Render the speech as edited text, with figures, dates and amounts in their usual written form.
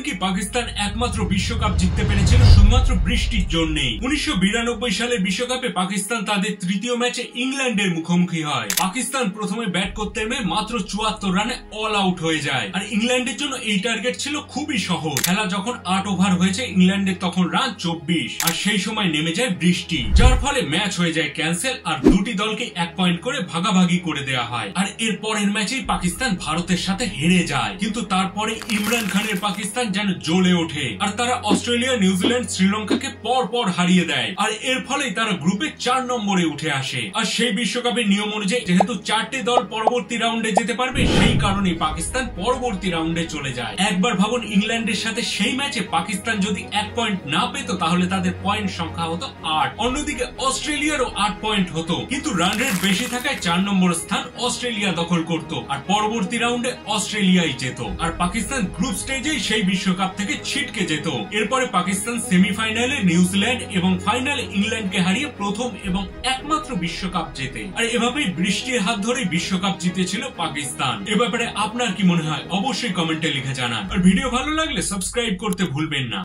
জানেন কি পাকিস্তান একমাত্র বিশ্বকাপ জিততে পেরেছিল শুধুমাত্র বৃষ্টির জন্যই। 1992 সালের বিশ্বকাপে পাকিস্তান তাদের তৃতীয় ম্যাচে ইংল্যান্ডের মুখোমুখি হয়। পাকিস্তান প্রথমে ব্যাট করতে নেমে মাত্র 74 রানে অল আউট হয়ে যায়। আর ইংল্যান্ডের জন্য এই টার্গেট ছিল খুবই সহজ। খেলা যখন 8 ওভার হয়েছে ইংল্যান্ডের তখন রান 24, আর সেই সময় নেমে যায় বৃষ্টি, যার ফলে ম্যাচ হয়ে যায় ক্যান্সেল আর দুটি দলকে 1 পয়েন্ট করে ভাগাভাগি করে দেওয়া হয়। আর এর পরের ম্যাচেই পাকিস্তান ভারতের সাথে হেরে যায়। কিন্তু তারপরে ইমরান খানের পাকিস্তান যেন জ্বলে ওঠে আর তারা অস্ট্রেলিয়া, নিউজিল্যান্ড, শ্রীলঙ্কাকে পর পর হারিয়ে দেয়। আর এর ফলেই তারা গ্রুপে 4 নম্বরে উঠে আসে। আর সেই বিশ্বকাপের নিয়ম অনুযায়ী যেহেতু 4টে দল পরবর্তী রাউন্ডে যেতে পারবে, সেই কারণেই পাকিস্তান পরবর্তী রাউন্ডে চলে যায়। একবার ভাবুন, ইংল্যান্ডের সাথে সেই ম্যাচে পাকিস্তান যদি 1 পয়েন্ট না পেত তাহলে তাদের পয়েন্ট সংখ্যা হতো 8। অন্যদিকে অস্ট্রেলিয়ারও 8 পয়েন্ট হতো, কিন্তু রান রেট বেশি থাকায় 4 নম্বর স্থান অস্ট্রেলিয়া দখল করত আর পরবর্তী রাউন্ডে অস্ট্রেলিয়াই যেত। আর পাকিস্তান গ্রুপ স্টেজেই সেই বিশ্বকাপ থেকে ছিটকে যেত। এরপরে পাকিস্তান সেমিফাইনালে নিউজিল্যান্ড এবং ফাইনালে ইংল্যান্ডকে হারিয়ে প্রথম এবং একমাত্র বিশ্বকাপ জেতে। আর এভাবেই বৃষ্টির হাত ধরেই বিশ্বকাপ জিতেছিল পাকিস্তান। এ ব্যাপারে আপনার কি মনে হয় অবশ্যই কমেন্টে লিখে জানান। আর ভিডিও ভালো লাগলে সাবস্ক্রাইব করতে ভুলবেন না।